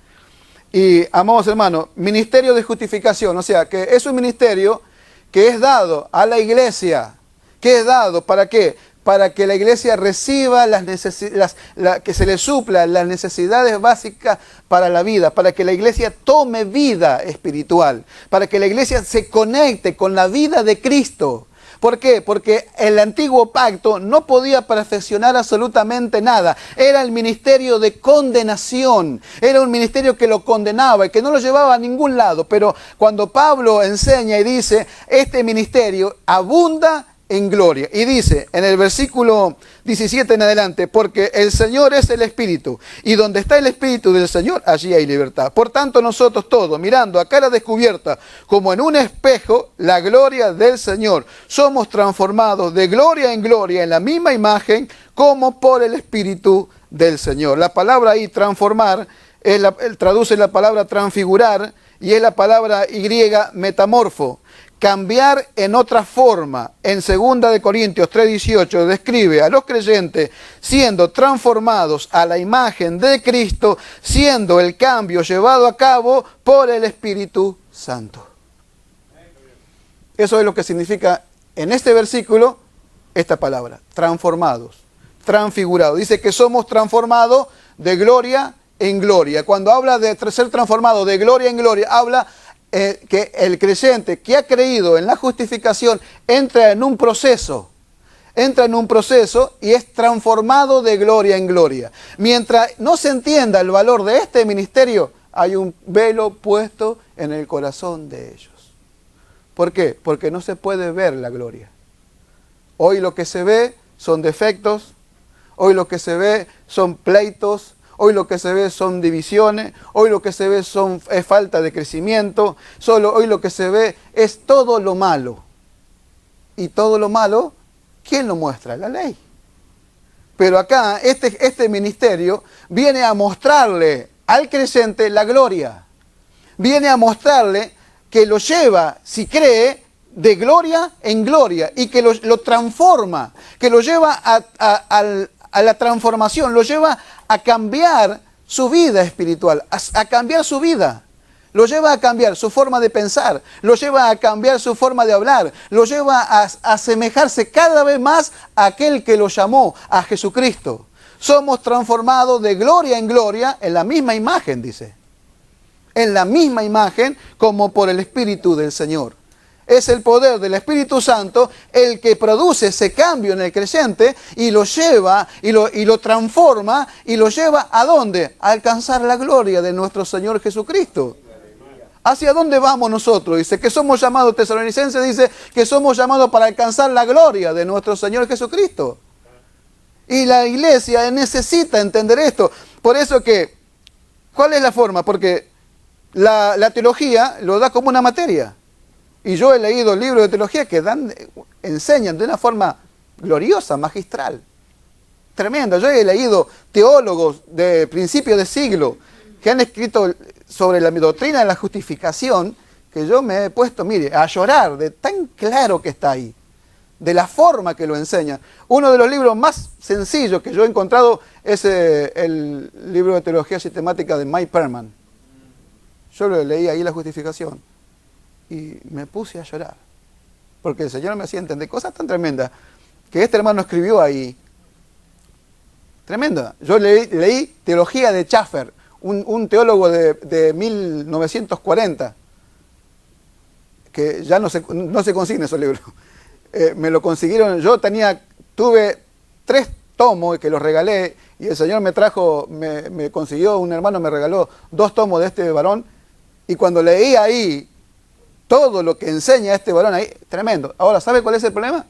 Y, amados hermanos, ministerio de justificación. O sea, que es un ministerio que es dado a la iglesia. ¿Qué es dado? ¿Para qué? Para que la iglesia reciba que se le supla las necesidades básicas para la vida. Para que la iglesia tome vida espiritual. Para que la iglesia se conecte con la vida de Cristo. ¿Por qué? Porque el antiguo pacto no podía perfeccionar absolutamente nada. Era el ministerio de condenación. Era un ministerio que lo condenaba y que no lo llevaba a ningún lado. Pero cuando Pablo enseña y dice, este ministerio abunda en gloria. Y dice en el versículo 17 en adelante, porque el Señor es el Espíritu, y donde está el Espíritu del Señor, allí hay libertad. Por tanto, nosotros todos, mirando a cara descubierta, como en un espejo, la gloria del Señor, somos transformados de gloria en gloria en la misma imagen, como por el Espíritu del Señor. La palabra ahí, transformar, traduce la palabra transfigurar, y es la palabra griega metamorfo. Cambiar en otra forma. En 2 Corintios 3:18 describe a los creyentes siendo transformados a la imagen de Cristo, siendo el cambio llevado a cabo por el Espíritu Santo. Eso es lo que significa en este versículo esta palabra, transformados, transfigurados. Dice que somos transformados de gloria en gloria. Cuando habla de ser transformado de gloria en gloria, habla que el creyente que ha creído en la justificación entra en un proceso y es transformado de gloria en gloria. Mientras no se entienda el valor de este ministerio, hay un velo puesto en el corazón de ellos. ¿Por qué? Porque no se puede ver la gloria. Hoy lo que se ve son defectos, hoy lo que se ve son pleitos, hoy lo que se ve son divisiones, hoy lo que se ve es falta de crecimiento, hoy lo que se ve es todo lo malo. Y todo lo malo, ¿quién lo muestra? La ley. Pero acá, este ministerio viene a mostrarle al creyente la gloria. Viene a mostrarle que lo lleva, si cree, de gloria en gloria, y que lo transforma, que lo lleva a la transformación, lo lleva a cambiar su vida espiritual, a cambiar su vida. Lo lleva a cambiar su forma de pensar, lo lleva a cambiar su forma de hablar, lo lleva a asemejarse cada vez más a aquel que lo llamó, a Jesucristo. Somos transformados de gloria en gloria en la misma imagen, dice. En la misma imagen como por el Espíritu del Señor. Es el poder del Espíritu Santo el que produce ese cambio en el creyente y lo lleva y lo transforma y lo lleva ¿a dónde? A alcanzar la gloria de nuestro Señor Jesucristo. ¿Hacia dónde vamos nosotros? Dice que somos llamados, Tesalonicenses dice que somos llamados para alcanzar la gloria de nuestro Señor Jesucristo. Y la iglesia necesita entender esto. Por eso que, ¿cuál es la forma? Porque la teología lo da como una materia. Y yo he leído libros de teología que enseñan de una forma gloriosa, magistral. Tremenda. Yo he leído teólogos de principios de siglo que han escrito sobre la doctrina de la justificación, que yo me he puesto, mire, a llorar de tan claro que está ahí, de la forma que lo enseñan. Uno de los libros más sencillos que yo he encontrado es el libro de teología sistemática de Mike Perman. Yo lo leí ahí, la justificación, y me puse a llorar, porque el Señor me hacía entender cosas tan tremendas que este hermano escribió ahí. Tremenda. Yo leí Teología de Schaffer, un teólogo de 1940, que ya no se consiguen esos libros. Me lo consiguieron, tuve 3 tomos que los regalé, y el Señor me consiguió, un hermano me regaló 2 tomos de este varón, y cuando leí ahí todo lo que enseña este varón ahí, tremendo. Ahora, ¿sabe cuál es el problema?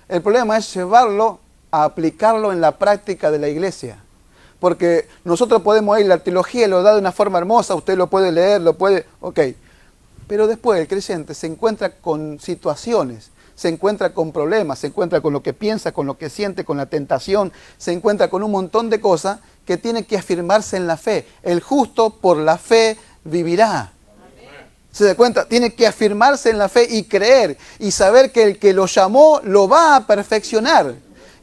El problema es llevarlo a aplicarlo en la práctica de la iglesia. Porque nosotros podemos ir, la teología lo da de una forma hermosa, usted lo puede leer, ok. Pero después el creyente se encuentra con situaciones, se encuentra con problemas, se encuentra con lo que piensa, con lo que siente, con la tentación, se encuentra con un montón de cosas que tiene que afirmarse en la fe. El justo por la fe vivirá. ¿Se da cuenta? Tiene que afirmarse en la fe y creer y saber que el que lo llamó lo va a perfeccionar.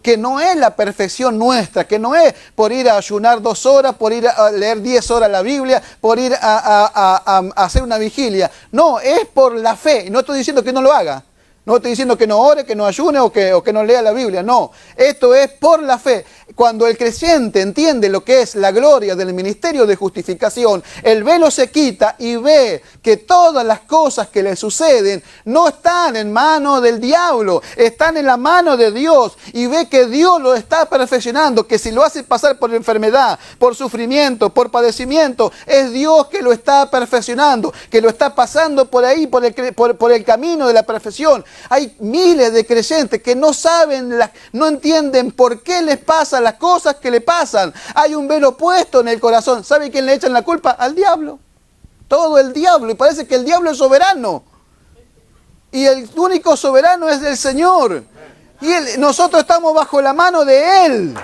Que no es la perfección nuestra, que no es por ir a ayunar 2 horas, por ir a leer 10 horas la Biblia, por ir a hacer una vigilia. No, es por la fe. No estoy diciendo que no lo haga. No estoy diciendo que no ore, que no ayune o que no lea la Biblia. No, esto es por la fe. Cuando el creyente entiende lo que es la gloria del ministerio de justificación, el velo se quita y ve que todas las cosas que le suceden no están en manos del diablo, están en la mano de Dios, y ve que Dios lo está perfeccionando, que si lo hace pasar por enfermedad, por sufrimiento, por padecimiento, es Dios que lo está perfeccionando, que lo está pasando por ahí, por el camino de la perfección. Hay miles de creyentes que no saben, no entienden por qué les pasan las cosas que le pasan. Hay un velo puesto en el corazón. ¿Sabe quién le echan la culpa? Al diablo. Todo el diablo. Y parece que el diablo es soberano. Y el único soberano es el Señor. Y nosotros estamos bajo la mano de Él.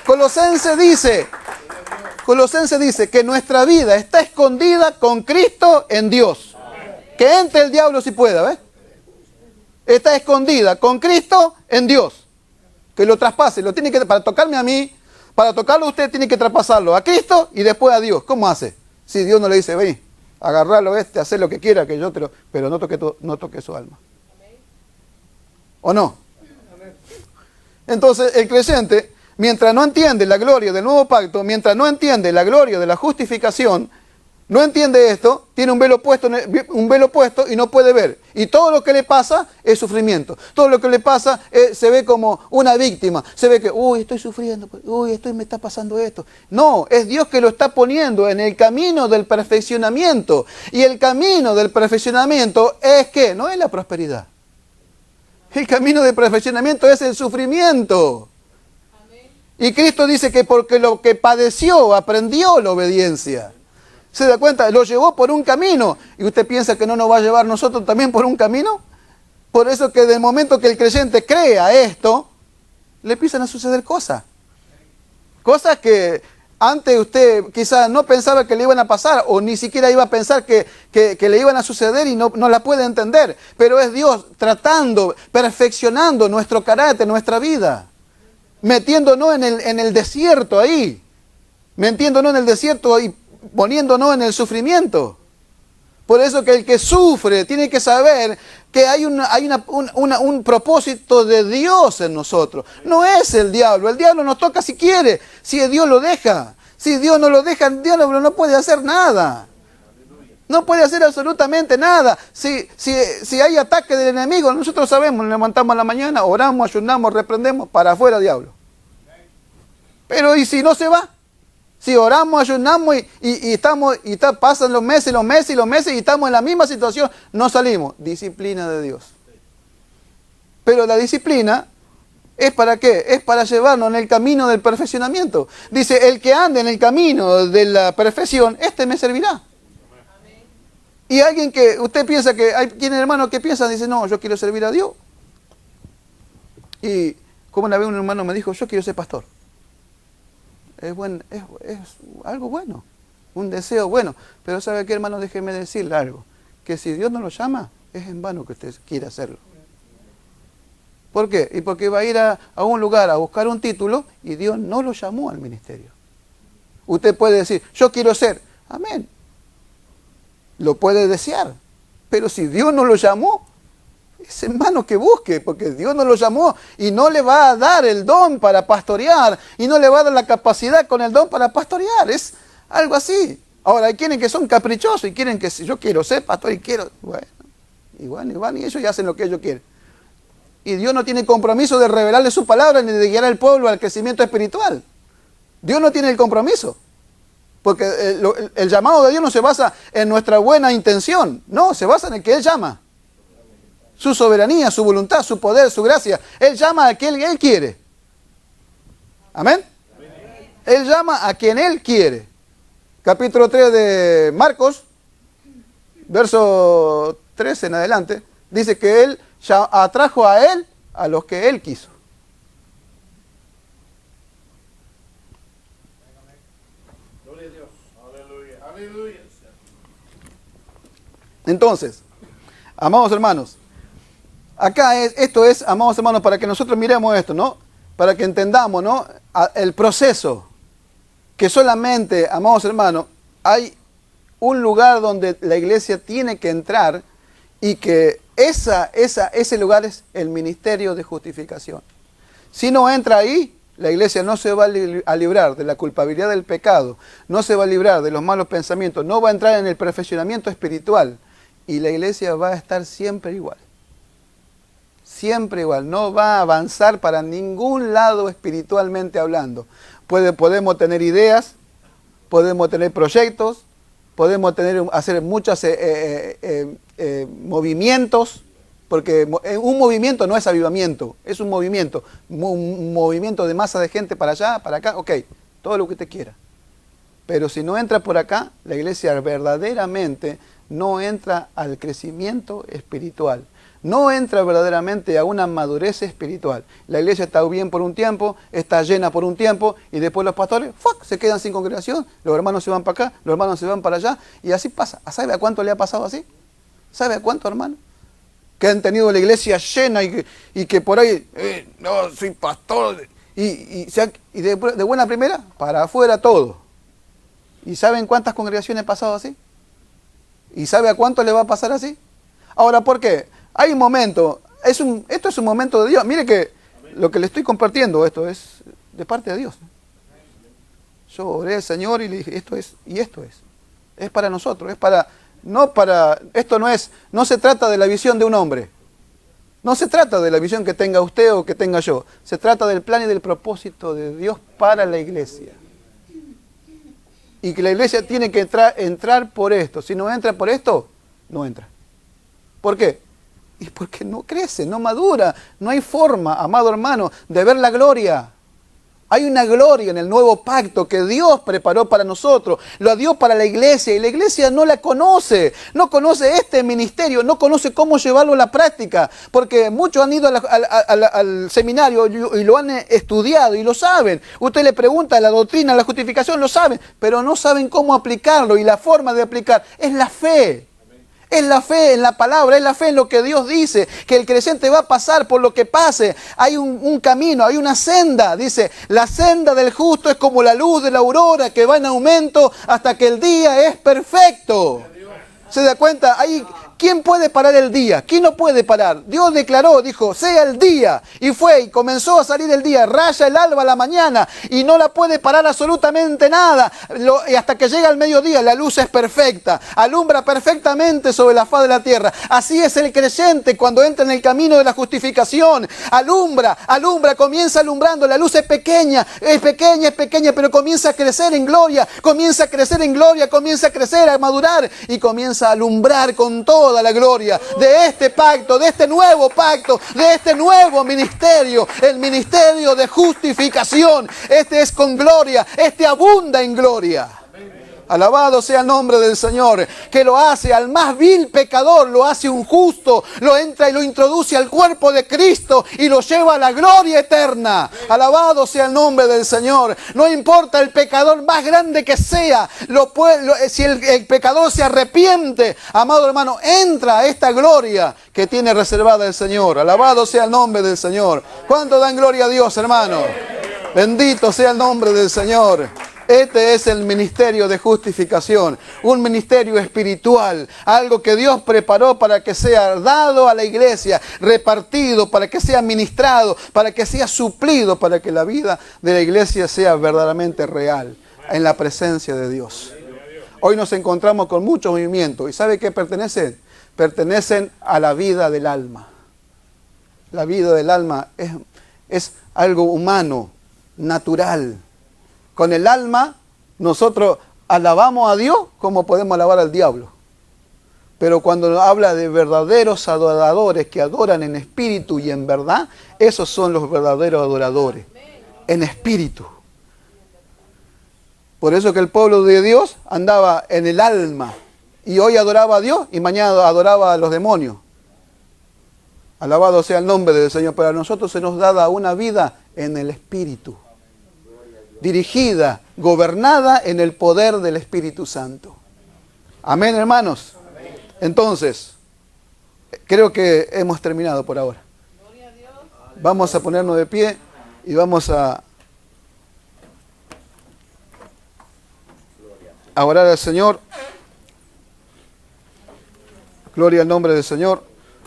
Colosenses dice que nuestra vida está escondida con Cristo en Dios. Que entre el diablo si pueda, ¿ves? Está escondida con Cristo en Dios. Que lo traspase, para tocarme a mí, para tocarlo a usted, tiene que traspasarlo a Cristo y después a Dios. ¿Cómo hace? Si Dios no le dice, vení, agarrarlo hacer lo que quiera, que yo pero no toque su alma. ¿O no? Entonces el creyente, mientras no entiende la gloria del nuevo pacto, mientras no entiende la gloria de la justificación, no entiende esto, tiene un velo puesto y no puede ver. Y todo lo que le pasa es sufrimiento. Todo lo que le pasa se ve como una víctima. Se ve que, estoy sufriendo, me está pasando esto. No, es Dios que lo está poniendo en el camino del perfeccionamiento. Y el camino del perfeccionamiento es ¿qué? No es la prosperidad. El camino del perfeccionamiento es el sufrimiento. Amén. Y Cristo dice que porque lo que padeció, aprendió la obediencia. ¿Se da cuenta? Lo llevó por un camino. ¿Y usted piensa que no nos va a llevar nosotros también por un camino? Por eso que del momento que el creyente crea esto, le empiezan a suceder cosas. Cosas que antes usted quizás no pensaba que le iban a pasar, o ni siquiera iba a pensar que le iban a suceder y no la puede entender. Pero es Dios tratando, perfeccionando nuestro carácter, nuestra vida. Metiéndonos en el desierto ahí. Metiéndonos en el desierto y poniéndonos en el sufrimiento. Por eso que el que sufre tiene que saber que hay un propósito de Dios en nosotros. No es el diablo nos toca si quiere, si Dios lo deja. Si Dios no lo deja, el diablo no puede hacer nada. No puede hacer absolutamente nada. Si hay ataque del enemigo, nosotros sabemos, nos levantamos a la mañana, oramos, ayunamos, reprendemos, para afuera diablo. Pero ¿y si no se va? Si oramos, ayunamos pasan los meses y estamos en la misma situación, no salimos. Disciplina de Dios. Pero la disciplina ¿es para qué? Es para llevarnos en el camino del perfeccionamiento. Dice, el que ande en el camino de la perfección, este me servirá. Y alguien que usted piensa que hay quienes hermanos que piensan, dice, no, yo quiero servir a Dios. Y como una vez un hermano me dijo, yo quiero ser pastor. Es algo bueno, un deseo bueno. Pero ¿sabe qué, hermano? Déjeme decirle algo. Que si Dios no lo llama, es en vano que usted quiera hacerlo. ¿Por qué? Y porque va a ir a un lugar a buscar un título y Dios no lo llamó al ministerio. Usted puede decir, yo quiero ser. Amén. Lo puede desear. Pero si Dios no lo llamó, es en vano que busque, porque Dios no lo llamó y no le va a dar el don para pastorear y no le va a dar la capacidad con el don para pastorear. Es algo así. Ahora, hay quienes que son caprichosos y quieren que si yo quiero ser pastor y quiero... Bueno, y ellos ya hacen lo que ellos quieren. Y Dios no tiene compromiso de revelarle su palabra ni de guiar al pueblo al crecimiento espiritual. Dios no tiene el compromiso. Porque el llamado de Dios no se basa en nuestra buena intención. No, se basa en el que Él llama. Su soberanía, su voluntad, su poder, su gracia. Él llama a quien Él quiere. ¿Amén? Él llama a quien Él quiere. Capítulo 3 de Marcos, verso 13 en adelante, dice que Él ya atrajo a Él a los que Él quiso. Gloria a Dios. Aleluya. Aleluya. Entonces, amados hermanos, esto es, amados hermanos, para que nosotros miremos esto, ¿no? Para que entendamos, ¿no? El proceso, que solamente, amados hermanos, hay un lugar donde la iglesia tiene que entrar y que ese lugar es el ministerio de justificación. Si no entra ahí, la iglesia no se va a librar de la culpabilidad del pecado, no se va a librar de los malos pensamientos, no va a entrar en el perfeccionamiento espiritual y la iglesia va a estar siempre igual. Siempre igual, no va a avanzar para ningún lado espiritualmente hablando. Podemos tener ideas, podemos tener proyectos, podemos hacer muchos movimientos, porque un movimiento no es avivamiento, es un movimiento de masa de gente para allá, para acá, ok, todo lo que usted quiera. Pero si no entra por acá, la iglesia verdaderamente no entra al crecimiento espiritual. No entra verdaderamente a una madurez espiritual. La iglesia está bien por un tiempo, está llena por un tiempo, y después los pastores se quedan sin congregación, los hermanos se van para acá, los hermanos se van para allá, y así pasa. ¿Sabe a cuánto le ha pasado así? ¿Sabe a cuánto, hermano? Que han tenido la iglesia llena y que por ahí, no, soy pastor, y de buena primera, para afuera todo. ¿Y saben cuántas congregaciones han pasado así? ¿Y sabe a cuánto le va a pasar así? Ahora, ¿por qué? Hay un momento, esto es un momento de Dios. Mire que lo que le estoy compartiendo, esto es de parte de Dios. Yo oré al Señor y le dije, esto es. Es para nosotros, no se trata de la visión de un hombre. No se trata de la visión que tenga usted o que tenga yo. Se trata del plan y del propósito de Dios para la iglesia. Y que la iglesia tiene que entrar por esto. Si no entra por esto, no entra. ¿Por qué? Y porque no crece, no madura, no hay forma, amado hermano, de ver la gloria. Hay una gloria en el nuevo pacto que Dios preparó para nosotros, lo dio para la iglesia y la iglesia no la conoce, no conoce este ministerio, no conoce cómo llevarlo a la práctica, porque muchos han ido al seminario y lo han estudiado y lo saben. Usted le pregunta la doctrina, la justificación, lo saben, pero no saben cómo aplicarlo y la forma de aplicar es la fe. Es la fe en la palabra, es la fe en lo que Dios dice, que el creyente va a pasar por lo que pase. Hay un camino, hay una senda. Dice, la senda del justo es como la luz de la aurora que va en aumento hasta que el día es perfecto. ¿Se da cuenta? ¿Quién puede parar el día? ¿Quién no puede parar? Dios declaró, dijo, sea el día. Y fue, y comenzó a salir el día. Raya el alba a la mañana. Y no la puede parar absolutamente nada. Y hasta que llega el mediodía, la luz es perfecta. Alumbra perfectamente sobre la faz de la tierra. Así es el creyente cuando entra en el camino de la justificación. Alumbra, comienza alumbrando. La luz es pequeña, pero comienza a crecer en gloria. Comienza a crecer, a madurar. Y comienza a alumbrar con toda la gloria de este pacto, de este nuevo pacto, de este nuevo ministerio, el ministerio de justificación. Este es con gloria, este abunda en gloria. Alabado sea el nombre del Señor, que lo hace al más vil pecador, lo hace un justo, lo entra y lo introduce al cuerpo de Cristo y lo lleva a la gloria eterna. Alabado sea el nombre del Señor. No importa el pecador más grande que sea, si el pecador se arrepiente, amado hermano, entra a esta gloria que tiene reservada el Señor. Alabado sea el nombre del Señor. ¿Cuánto dan gloria a Dios, hermano? Bendito sea el nombre del Señor. Este es el ministerio de justificación, un ministerio espiritual, algo que Dios preparó para que sea dado a la iglesia, repartido, para que sea ministrado, para que sea suplido, para que la vida de la iglesia sea verdaderamente real en la presencia de Dios. Hoy nos encontramos con mucho movimiento. ¿Y sabe qué pertenecen? Pertenecen a la vida del alma. La vida del alma es algo humano, natural. Con el alma nosotros alabamos a Dios como podemos alabar al diablo. Pero cuando habla de verdaderos adoradores que adoran en espíritu y en verdad, esos son los verdaderos adoradores, en espíritu. Por eso que el pueblo de Dios andaba en el alma y hoy adoraba a Dios y mañana adoraba a los demonios. Alabado sea el nombre del Señor. Para nosotros se nos da una vida en el espíritu, dirigida, gobernada en el poder del Espíritu Santo. Amén, hermanos. Entonces, creo que hemos terminado por ahora. Vamos a ponernos de pie y vamos a orar al Señor. Gloria al nombre del Señor.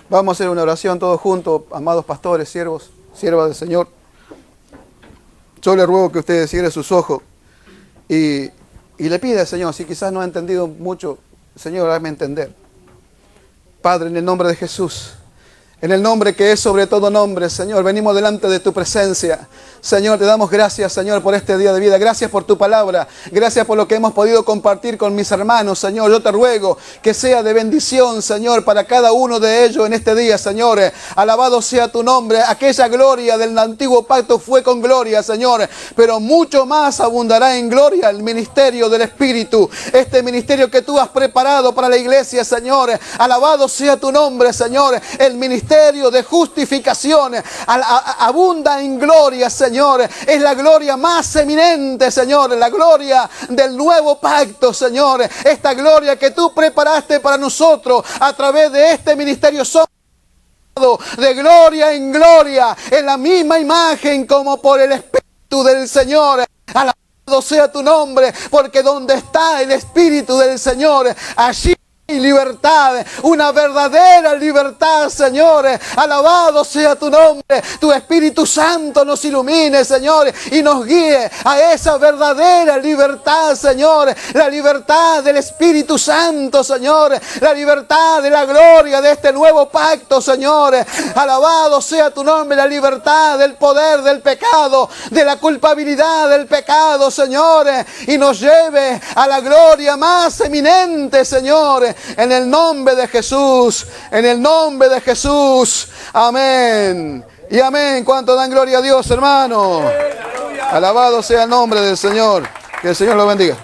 Vamos a hacer una oración todos juntos, amados pastores, siervos, siervas del Señor. Yo le ruego que usted cierre sus ojos y le pida al Señor, si quizás no ha entendido mucho, Señor, hazme entender. Padre, en el nombre de Jesús, en el nombre que es sobre todo nombre, Señor, venimos delante de tu presencia. Señor, te damos gracias, Señor, por este día de vida. Gracias por tu palabra. Gracias por lo que hemos podido compartir con mis hermanos, Señor. Yo te ruego que sea de bendición, Señor, para cada uno de ellos en este día, Señor. Alabado sea tu nombre. Aquella gloria del antiguo pacto fue con gloria, Señor. Pero mucho más abundará en gloria el ministerio del Espíritu. Este ministerio que tú has preparado para la iglesia, Señor. Alabado sea tu nombre, Señor. El ministerio de justificación abunda en gloria, Señor. Es la gloria más eminente, Señor, la gloria del nuevo pacto, Señor. Esta gloria que tú preparaste para nosotros a través de este ministerio de gloria en gloria, en la misma imagen como por el Espíritu del Señor. Alabado sea tu nombre, porque donde está el Espíritu del Señor, allí y libertad, una verdadera libertad, Señor. Alabado sea tu nombre. Tu Espíritu Santo nos ilumine, Señor, y nos guíe a esa verdadera libertad, Señor. La libertad del Espíritu Santo, Señor. La libertad de la gloria de este nuevo pacto, Señor. Alabado sea tu nombre. La libertad del poder del pecado, de la culpabilidad del pecado, Señor. Y nos lleve a la gloria más eminente, Señor. En el nombre de Jesús, en el nombre de Jesús, amén y amén. ¿Cuánto dan gloria a Dios, hermano? Alabado sea el nombre del Señor. Que el Señor lo bendiga.